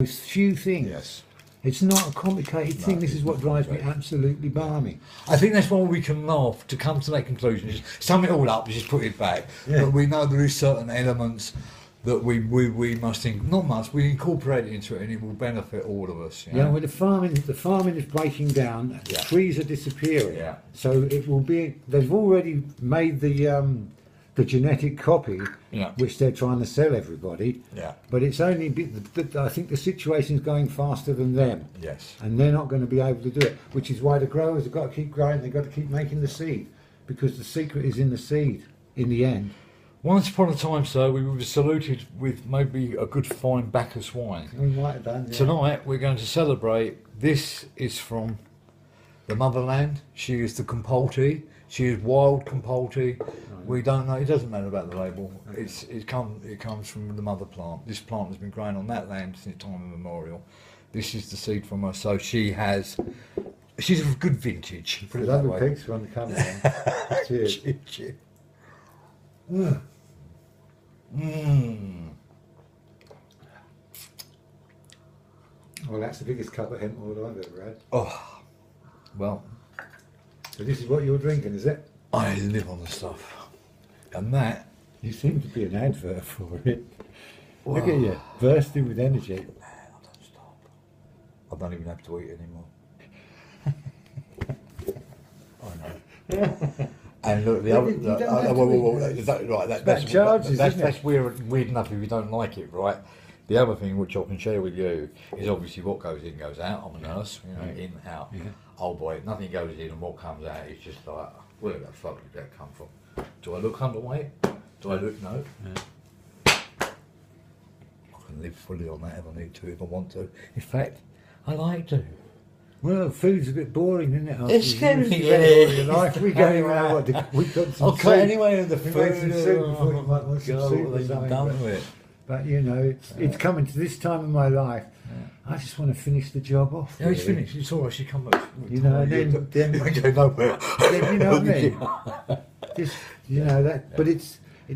It's few things. Yes. It's not a complicated thing. This it's is what not drives me complicated. absolutely balmy. I think that's why we can laugh to come to that conclusion. Just sum it all up, just put it back. Yeah. But we know there is certain elements that we must think, not much, we incorporate it into it and it will benefit all of us. You Yeah, know? well, the farming is breaking down. Yeah. Trees are disappearing. Yeah. So it will be. They've already made the genetic copy, Yeah. which they're trying to sell everybody. Yeah. But it's only. I think the situation is going faster than them, Yes. and they're not going to be able to do it. Which is why the growers have got to keep growing. They've got to keep making the seed, because the secret is in the seed. In the end. Once upon a time, sir, we were saluted with maybe a good fine Bacchus wine. We might have done. Yeah. Tonight we're going to celebrate. This is from the motherland. She is the Compulti. She is wild Compulti. We don't know. It doesn't matter about the label. It comes from the mother plant. This plant has been growing on that land since time immemorial. This is the seed from her. So she's of good vintage. Put it that Lovely way. picture on the camera. Cheers. Cheers. Well, that's the biggest cup of hemp oil I've ever had. Oh, well, So this is what you're drinking, is it? I live on the stuff, and that. You seem to be an advert for it. Look Wow. at you, bursting with energy. Man, I don't stop. I don't even have to eat anymore. I know. And look, the Well, other, you don't have to eat it. right, about charges, isn't it? that's weird enough if you don't like it, right? The other thing which I can share with you is obviously what goes in goes out. I'm a nurse, you know, in, out. Yeah. Oh boy, nothing goes in and what comes out is just like, where the fuck did that come from? Do I look underweight? Do I look, no? Yeah. I can live fully on that if I need to, if I want to. In fact, I like to. Well, food's a bit boring, isn't it? After It's you've getting spent it. all your life. We go around what we got some I'll cut soup. anyway of the We food. made some soup before you might want some God, soup what or they've something, done but- with it. But you know, it's coming to this time of my life. I just want to finish the job off. Yeah, it's really. finished. It's all right. She come back. You know, and then I go nowhere. you know what I mean? Just, you know that. But it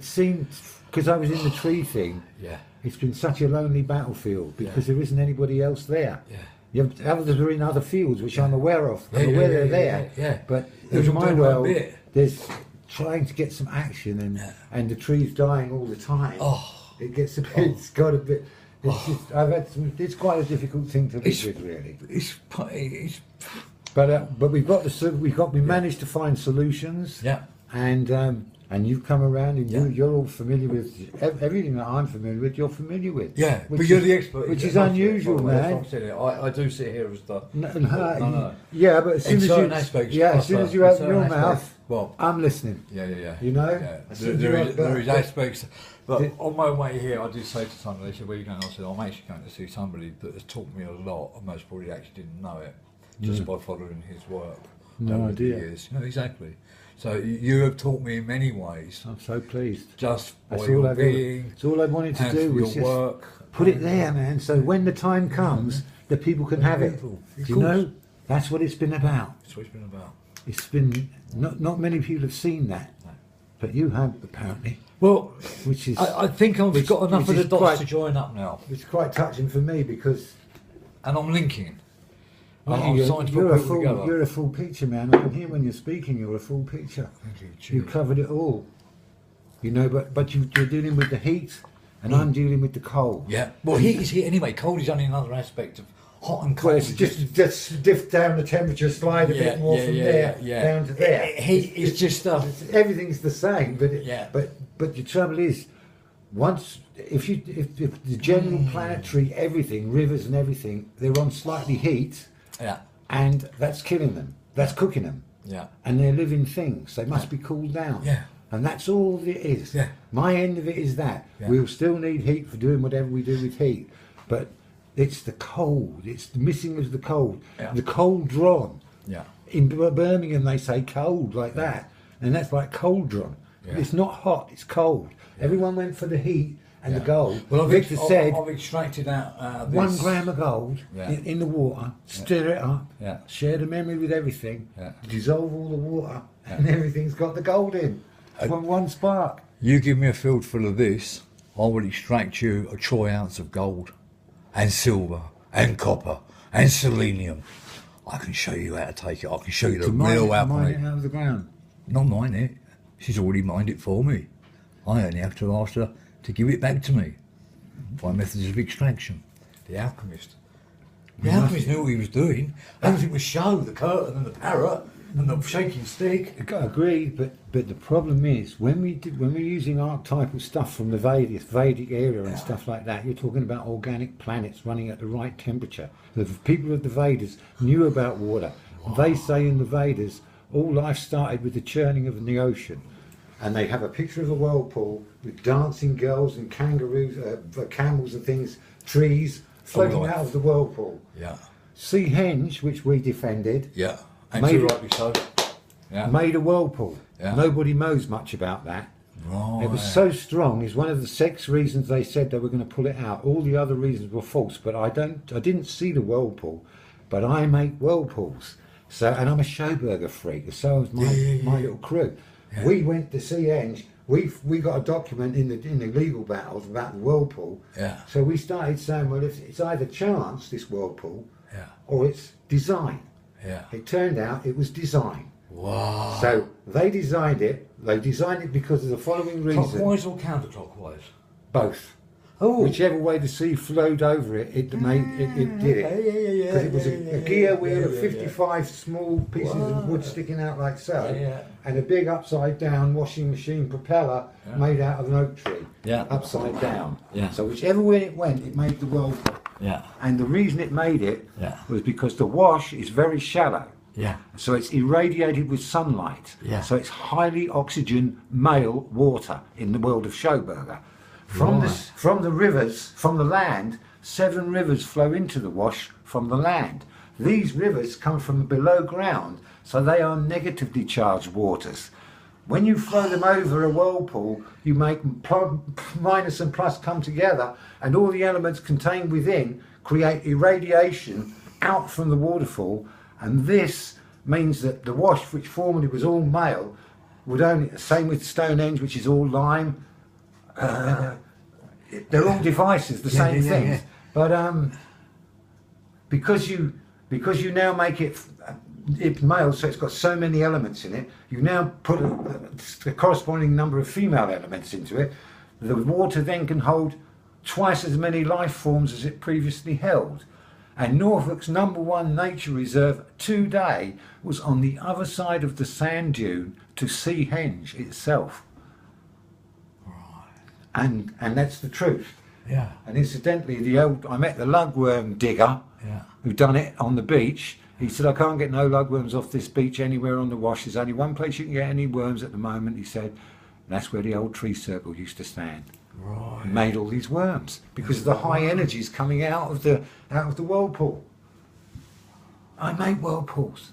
seemed, because I was in the tree thing. Yeah. It's been such a lonely battlefield because there isn't anybody else there. Yeah. You have, others are in other fields which I'm aware of. I'm Yeah, aware yeah, they're yeah, there. yeah. But There's in all my doing their own world, bit. there's trying to get some action and the tree's dying all the time. Oh. It gets a bit. It's got a bit. It's just. I've had some. It's quite a difficult thing to live with, really. It's But we've got we managed to find solutions. yeah. And you've come around and Yeah. you're all familiar with everything that I'm familiar with. You're familiar with. Yeah, Which but you're is- the expert. which is That's it, unusual, by the way, that's man. what I'm saying. I do sit here as the. No. Yeah, but as soon In as certain you, aspects, yeah, as plus soon a- as you in open certain your aspects, mouth, well, I'm listening. Yeah. You know? Yeah. As There, soon as there you is open- there is aspects. But Did- on my way here, I did say to somebody, they said, "Where are you going?" I said, "I'm actually going to see somebody that has taught me a lot, and most probably actually didn't know it, just by following his work No over the idea. years." You know, exactly. So you have taught me in many ways, I'm so pleased. just by That's your all I've being It's all I wanted to and do for was your just work. put it there, man. So when the time comes, the people can have it. People, Do of you course. know? That's what it's been about. That's what it's been about. It's been not many people have seen that, No. but you have apparently, Well, which is I think I've which- got enough which of the is dots quite- to join up now, it's quite touching for me because and I'm linking. well, I'm starting to put people together. you're a full picture, man. I can hear when you're speaking. You're a full picture. Thank you. You Cheers. covered it all. You know, but you're dealing with the heat, and I'm dealing with the cold. Yeah. Well, heat is heat anyway. Cold is only another aspect of hot and cold. Well, it's is just diff down the temperature, slide a bit more from there down to there. Heat is just stuff. Everything's the same, but Yeah. but the trouble is, once if the general planetary everything, rivers and everything, they're on slightly heat, Yeah. and that's killing them. That's cooking them, Yeah. and they're living things. They must be cooled down. Yeah. And that's all it is. Yeah. My end of it is that Yeah. we'll still need heat for doing whatever we do with heat, but it's the cold. It's the missing of the cold. Yeah. The cold drawn. Yeah. In Birmingham, they say cold like that, and that's like cauldron. Yeah. It's not hot; it's cold. Everyone went for the heat and the gold. Well, Victor said I've extracted out this. 1 gram of gold Yeah. in the water, stir it up, Yeah. share the memory with everything, Yeah. dissolve all the water, and everything's got the gold in. From one spark. You give me a field full of this, I will extract you a troy ounce of gold. and silver and copper and selenium. I can show you how to take it. I can show you the real mine alchemy. it out of the ground. Not mine it. She's already mined it for me. I only have to ask her to give it back to me by methods of extraction. The alchemist. The alchemist knew what he was doing. Everything was show, the curtain and the parrot and the shaking stick. Agreed, but the problem is when we're using archetypal stuff from the Vedic era and stuff like that, you're talking about organic planets running at the right temperature. The people of the Vedas knew about water. Wow. They say in the Vedas all life started with the churning of the ocean, and they have a picture of a whirlpool with dancing girls and kangaroos, camels and things, trees floating out of the whirlpool. Yeah. Henge, which we defended, Yeah. And Made too it- rightly so. Yeah. made a whirlpool. Yeah. Nobody knows much about that. Right. It was so strong. Is one of the 6 reasons they said they were going to pull it out. All the other reasons were false. But I didn't see the whirlpool, but I make whirlpools. So, and I'm a showburger freak. So is my little crew. Yeah. We went to Henge. We got a document in the legal battles about the whirlpool. Yeah. So we started saying, well, it's either chance, this whirlpool, Yeah. or it's design. Yeah. It turned out it was design. Wow. So they designed it. They designed it because of the following reason. Clockwise or counterclockwise? Both. Oh. Whichever way the sea flowed over it, it did it. Yeah. Because it was a gear wheel of 55 small pieces of wood sticking out like so, Yeah. and a big upside down washing machine propeller made out of an oak tree, Yeah. upside down. Yeah. So whichever way it went, it made the whirlpool. Yeah. And the reason it made it Yeah. was because the wash is very shallow. Yeah. So it's irradiated with sunlight. Yeah. So it's highly oxygen male water in the world of Showburger. From Right. from the rivers, from the land, 7 rivers flow into the wash from the land. These rivers come from below ground, so they are negatively charged waters. When you flow them over a whirlpool, you make minus and plus come together, and all the elements contained within create irradiation out from the waterfall, and this means that the wash, which formerly was all male, would only, same with Stonehenge, which is all lime, they're all devices, the same things. Yeah. But because you now make it male, so it's got so many elements in it, you now put a corresponding number of female elements into it. The water then can hold twice as many life forms as it previously held. And Norfolk's #1 nature reserve today was on the other side of the sand dune to Henge itself. And that's the truth. Yeah. And incidentally, I met the lugworm digger Yeah. who done it on the beach. He said, I can't get no lugworms off this beach anywhere on the wash. There's only one place you can get any worms at the moment, he said. And that's where the old tree circle used to stand. Right. He made all these worms because of the high energies coming out of the whirlpool. I make whirlpools.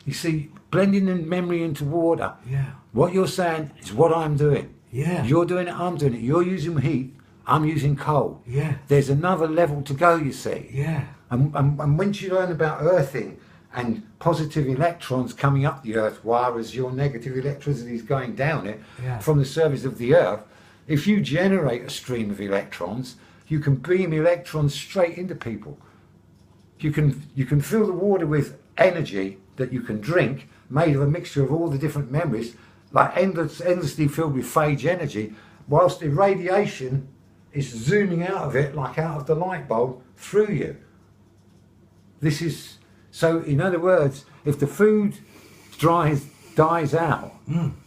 You see, blending in memory into water. Yeah. What you're saying is what I'm doing. Yeah. You're doing it, I'm doing it. You're using heat, I'm using cold. Yeah. There's another level to go, you see. Yeah. And once you learn about earthing and positive electrons coming up the earth, whereas your negative electricity is going down it Yeah. from the surface of the earth, if you generate a stream of electrons, you can beam electrons straight into people. You can fill the water with energy that you can drink, made of a mixture of all the different memories, like endlessly filled with phage energy, whilst the radiation is zooming out of it like out of the light bulb through you. This is, so in other words, if the food dies out,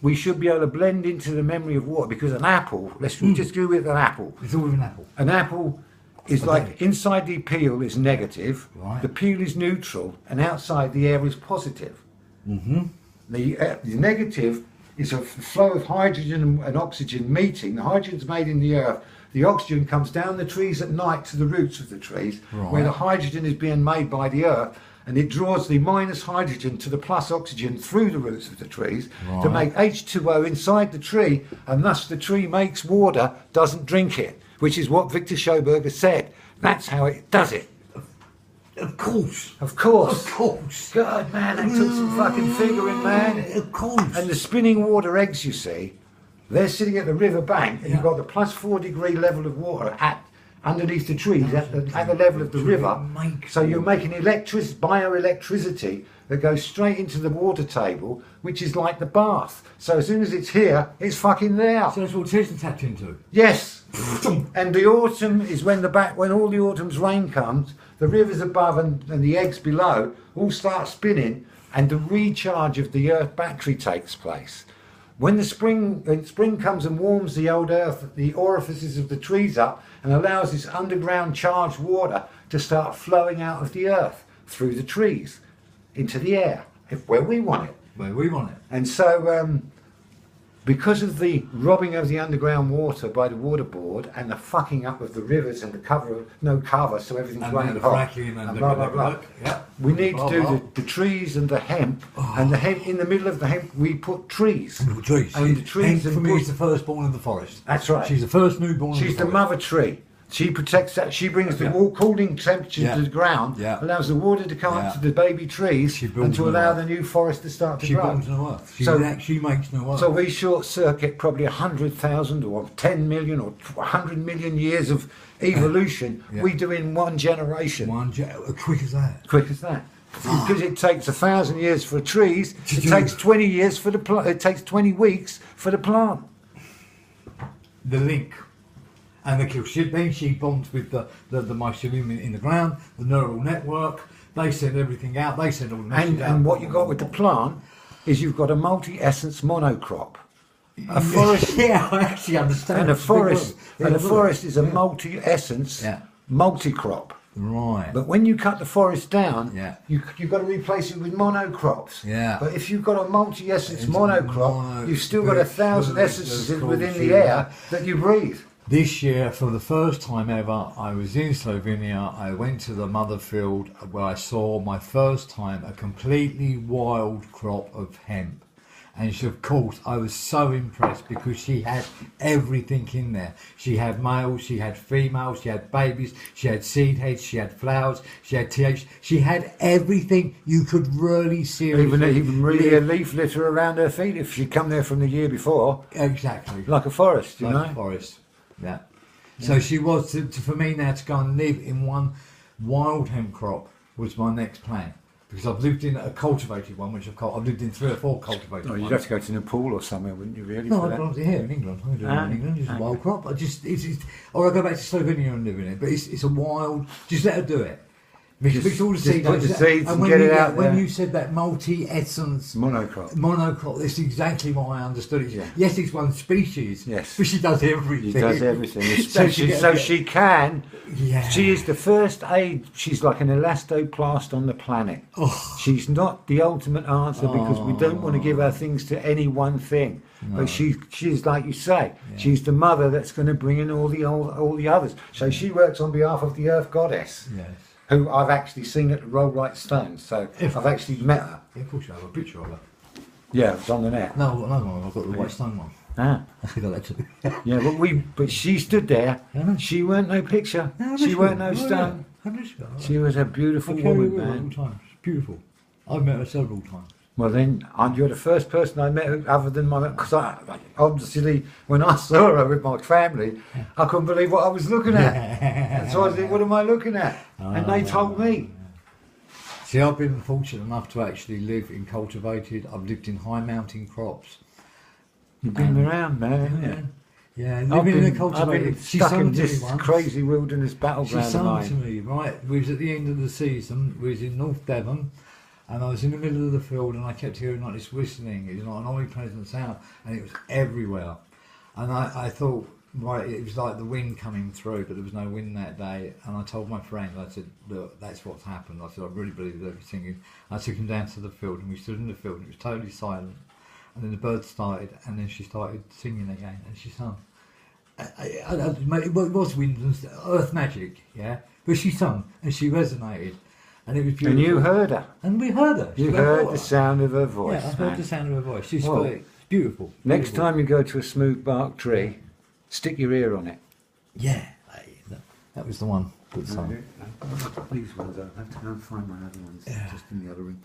we should be able to blend into the memory of water, because an apple, let's just go with an apple. It's all with an apple. An apple is like inside the peel is negative, Right. the peel is neutral, and outside the air is positive. Mm-hmm. The negative is a flow of hydrogen and oxygen meeting. The hydrogen's made in the earth. The oxygen comes down the trees at night to the roots of the trees, Right. where the hydrogen is being made by the earth, and it draws the minus hydrogen to the plus oxygen through the roots of the trees to Right. make H2O inside the tree, and thus the tree makes water, doesn't drink it, which is what Victor Schauberger said. That's how it does it. Of course. Of course. Of course. God, man, that took some fucking figuring, man. Of course. And the spinning water eggs, you see, they're sitting at the river bank, and you've got the +4 degree level of water underneath the trees at the level of the river. So you're making bioelectricity that goes straight into the water table, which is like the bath. So as soon as it's here, it's fucking there. So that's what Tesla tapped into. Yes. And the autumn is when all the autumn's rain comes, the rivers above and the eggs below all start spinning, and the recharge of the earth battery takes place. When spring comes and warms the old earth, the orifices of the trees up, and allows this underground charged water to start flowing out of the earth through the trees into the air, where we want it. Where we want it. And so, because of the robbing of the underground water by the water board and the fucking up of the rivers and no cover, so everything's running hot, and blah blah blah. Yeah. We need to do the trees and the hemp, and the hemp in the middle of the hemp we put trees. And the trees. And the trees. Hemp for me is the firstborn of the forest. That's right. She's the first newborn. She's the mother tree. She protects that. She brings the cooling temperature to the ground, allows the water to come up to the baby trees, and to allow the new forest to start to grow. She builds no earth. She makes no earth. So we short circuit probably 100,000 or 10 million or 100 million years of evolution. We do in one generation. Quick as that. Quick as that. Because it takes 1,000 years for trees. It takes 20 years for the plant. It takes 20 weeks for the plant. The link. And then she bonds with the mycelium in the ground, the neural network. They send everything out. They send all the messages out. And what you got with the plant is you've got a multi-essence monocrop. A forest. Yeah, I actually understand. And a forest is a multi-essence multi-crop. Right. But when you cut the forest down, you've got to replace it with monocrops. Yeah. But if you've got a multi-essence monocrop, you've still got 1,000 essences within the air that you breathe. This year, for the first time ever, I was in Slovenia. I went to the mother field where I saw my first time a completely wild crop of hemp. And of course, I was so impressed because she had everything in there. She had males, she had females, she had babies, she had seed heads, she had flowers, she had TH. She had everything you could really see. Even really a leaf litter around her feet if she'd come there from the year before. Exactly. Like a forest, you know? Like a forest. Yeah. So she was for me now to go and live in one wild hemp crop was my next plan, because I've lived in a cultivated one, which I've lived in 3 or 4 cultivated ones. You'd have to go to Nepal or somewhere, wouldn't you? Really? No, I'd rather here in England. I do it in England. It's a wild crop. Or I go back to Slovenia and live in it. But it's a wild. Just let her do it. Mix all the seeds. Put the seeds and get it out there. When you said that multi-essence monocrop, that's exactly why I understood it. Yeah. Yes, it's one species. Yes, but she does everything. She does everything. She can. Yeah. She is the first aid. She's like an elastoplast on the planet. Oh. She's not the ultimate answer because we don't want to give her things to any one thing. No. But she's like you say. Yeah. She's the mother that's going to bring in all the others. So she works on behalf of the Earth Goddess. Yes. Who I've actually seen at the Rollright Stones, so I've actually met her. Yeah, of course you have a picture of her. Yeah, it's on the net. No, I've got another one. I've got the White Stone one. Ah. I think I like to. Yeah, but she stood there. She weren't no picture. No, she weren't no stone. She was a beautiful woman, man. All times. Beautiful. I've met her several times. Well then, you're the first person I met other than because obviously when I saw her with my family, I couldn't believe what I was looking at. So I said, what am I looking at? And they told me. See, I've been fortunate enough to actually live in cultivated. I've lived in high mountain crops. You've been around, man, haven't you? Yeah, living in a cultivated. I've been stuck in this crazy wilderness battleground of mine. She sung to me, right? We was at the end of the season. We was in North Devon. And I was in the middle of the field and I kept hearing like this whistling. It was like an omnipresent sound and it was everywhere. And I thought, right, it was like the wind coming through, but there was no wind that day. And I told my friend, I said, look, that's what's happened. I said, I really believe that we're singing. I took him down to the field and we stood in the field and it was totally silent. And then the birds started and then she started singing again and she sung. It was wind and earth magic, yeah? But she sung and she resonated. And it was beautiful. And you heard her. And we heard her. You heard the sound of her voice. Yeah, I heard the sound of her voice. She's beautiful. Next time you go to a smooth bark tree, stick your ear on it. Yeah, that was the one. Good song. These ones, I'll have to go and find my other ones. Yeah. Just in the other room.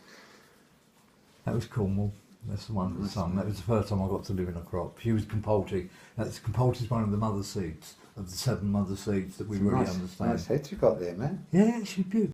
That was Cornwall. That's the one that's son. That was the first time I got to live in a crop. She was Compulti. Compulti is one of the mother seeds, of the 7 mother seeds that we really understand. Nice head you got there, man. Yeah, she's beautiful.